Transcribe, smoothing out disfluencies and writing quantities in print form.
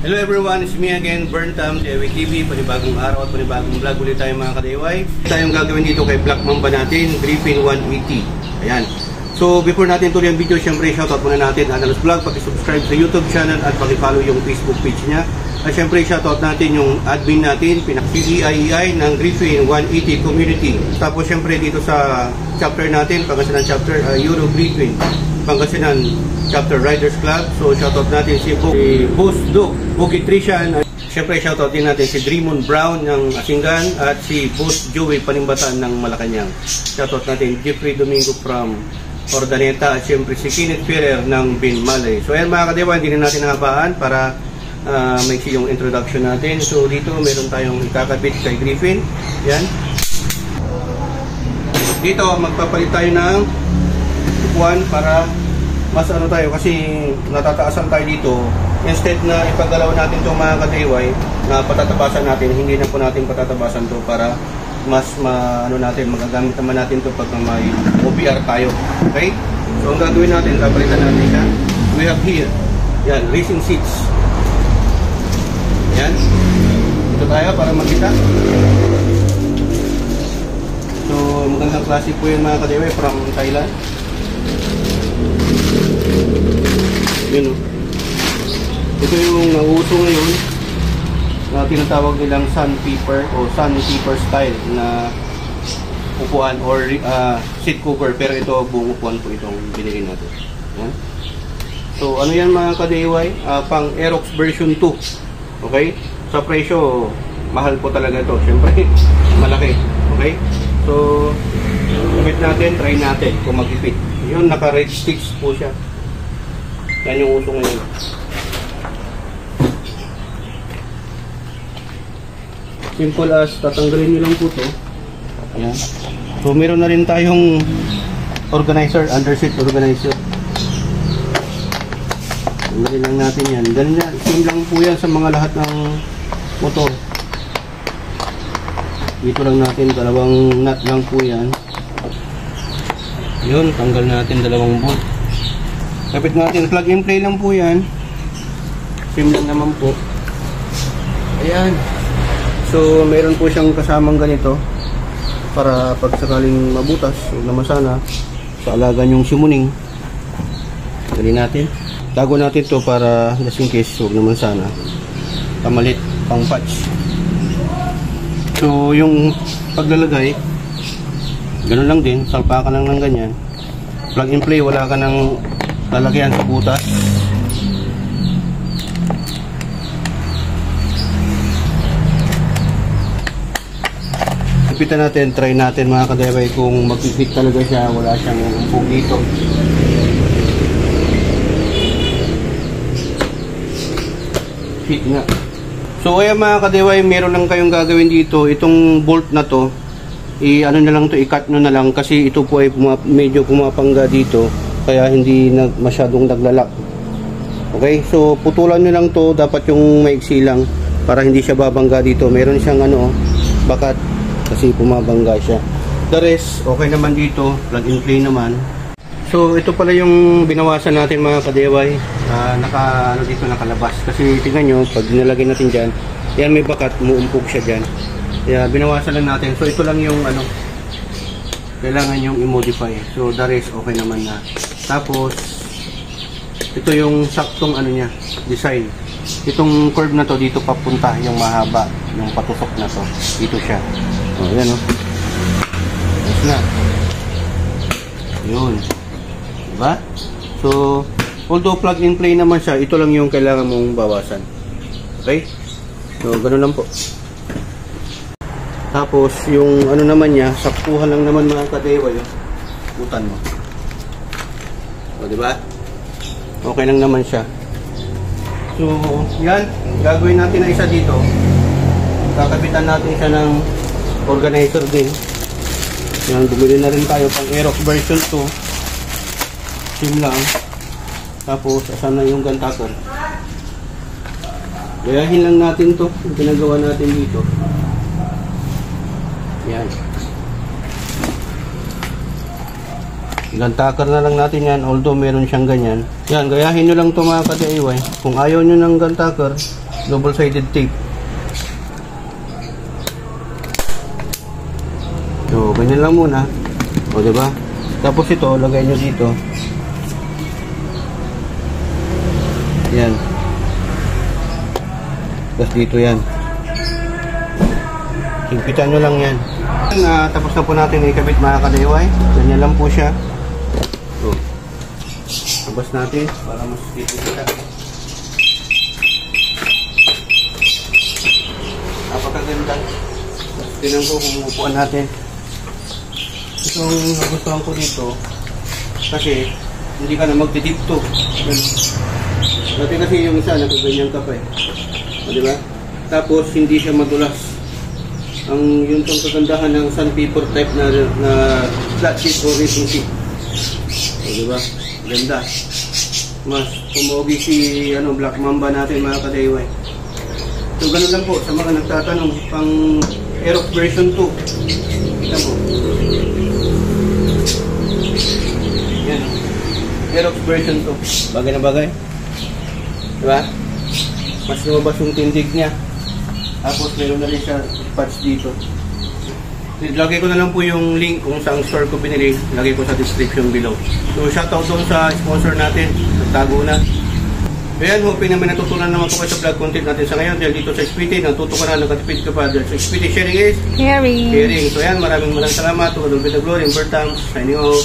Hello everyone, it's me again, Burntam, DIY TV, panibagong araw at panibagong vlog ulit tayo mga ka-DIY. Tayong gagawin dito kay Black Mamba natin, Griffin 180. Ayan. So before natin tuloy ang video, syempre shoutout muna natin Analos Vlog, paki-subscribe sa YouTube channel at paki-follow yung Facebook page niya. At syempre shoutout natin yung admin natin, PCEIEI ng Griffin 180 Community. Tapos syempre dito sa chapter natin, Pangasinan chapter, Euro Griffin Pangasinan Chapter Riders Club. So shoutout natin si Boss Duke Bukitrician. Siyempre shoutout din natin si Dremon Brown ng Asingan at si Boss Joey Panimbatan ng Malacanang. Shoutout natin Jeffrey Domingo from Ordaneta at siyempre si Kenneth Ferrer ng Binmalay. So ayan mga kadewa, hindi na natin nakabaan para maiksi yung introduction natin. So dito meron tayong ikakabit kay Griffin. Yan. Dito magpapalit tayo ng upuan para mas ano tayo, kasi natataasan tayo dito. Instead na ipagalaw natin itong mga ka-DIY na patatabasan natin, hindi na po natin patatabasan to para mas ano natin, magagamit naman natin to pag may OPR tayo. Okay? So ang gagawin natin, kapalitan natin siya. We have here, yan, racing seats. Yan. Ito tayo para makita. So magandang klase po yun mga ka-DIY from Thailand. Yun o. Ito yung nauuso ngayon na tinatawag nilang sandpaper o sandpaper style na upuan or seat cover, pero ito buong upuan po itong binili natin. Yan. So ano yan mga ka-DIY? Pang Aerox version 2. Okay? Sa presyo, mahal po talaga ito. Siyempre, malaki. Okay? So gamit natin, try natin kung mag-fit. Yun, naka-red sticks po siya. Yan yung uso ngayon. Simple as tatanggalin nyo lang po to. Ayan. So meron na rin tayong organizer, underseat organizer. Tanggalin lang natin yan. Ganun yan. Same lang po yan sa mga lahat ng motor. Dito lang natin, dalawang nut lang po yan. Yun, tanggal natin dalawang bolt. Kapit natin, plug and play lang po yan. Same lang naman po. Ayan. So mayroon po siyang kasamang ganito para pag sakaling mabutas, huwag naman sana sa alaga yung simuning. Gali natin. Tago natin to para just in case, huwag naman sana pamalit, pang patch. So yung paglalagay, ganun lang din, salpa ka lang ng ganyan. Plug and play, wala ka ng lalagyan sa butas. Ipitan natin, try natin mga ka-DIY kung mag-fit talaga siya, wala siyang umpog dito. Fit nga. So ayan mga ka-DIY, meron lang kayong gagawin dito. Itong bolt na to, ano na lang to, i-cut nyo na lang kasi ito po ay medyo pumapangga dito, kaya hindi masyadong naglalak. Okay, so putulan nyo lang to, dapat yung maiksi lang para hindi siya babangga dito. Meron siyang bakat kasi pumabangga siya. The rest, okay naman dito, plug and play naman. So ito pala yung binawasan natin mga ka-DIY. Dito nakalabas. Kasi tingnan nyo, pag nilagay natin dyan, yan may bakat, umuumpog siya dyan. Kaya binawasan lang natin. So ito lang yung kailangan yung i-modify. So the rest, okay naman na. Tapos ito yung saktong niya, design. Itong curve na to dito papunta, yung mahaba, yung patusok na to. Dito siya. Oh, yan o. Yes na. Yun. Diba? So although plug and play naman siya, ito lang yung kailangan mong bawasan. Okay? So ganun lang po. Tapos yung naman niya, saktuhan lang naman mga ka-DIY. Butan mo. O diba? Okay lang naman siya. So yan, gagawin natin na isa dito. Kakabitan natin siya ng organizer din. Yan, bumili na rin tayo pang Aerox version 2. Same lang. Tapos asan na yung gantaker. Gayahin lang natin to, yung ginagawa natin dito. Yan. Gantaker na lang natin yan, although meron siyang ganyan. Yan, gayahin nyo lang ito mga ka-DIY. Kung ayaw nyo ng gantaker, Double-sided tape. So, ganyan lang muna. O, diba? Tapos ito, lagay nyo dito. Yan. Tapos dito yan. Higpitan nyo lang yan. Tapos na po natin ikabit mga kadiway. Ganyan lang po siya. So, labas natin para mas dito kita. Napakaganda. Tapos tinan ko kung upuan natin. Itong nagustuhan ko dito kasi hindi ka na magdidipto. Dati kasi yung isa nakaganyan ka pa eh. O, diba? Tapos hindi siya madulas. Ang yun tong kagandahan ng sandpaper type na flat sheet o racing sheet. O, diba? Ganda. Mas pumogi si Black Mamba natin mga kadayway. So ganun lang po sa mga nagtatanong pang Aerox version 2. Kita mo. Yan. Aerox version 2. Bagay na bagay. Diba? Mas lumabas yung tindig niya. Tapos meron na rin siya patch dito. Lagay ko na lang po yung link kung saan store ko binili. Lagay ko sa description below. So shoutout doon sa sponsor natin. Nagtago na. Ayan, hoping naman natutunan naman po kayo sa vlog content natin sa ngayon. Dahil dito sa XPT, natuto ka na, nakatipid ka pa. Dahil sa XPT, sharing is caring. So ayan, maraming salamat. Tulad ng Glory, Bertang, signing off.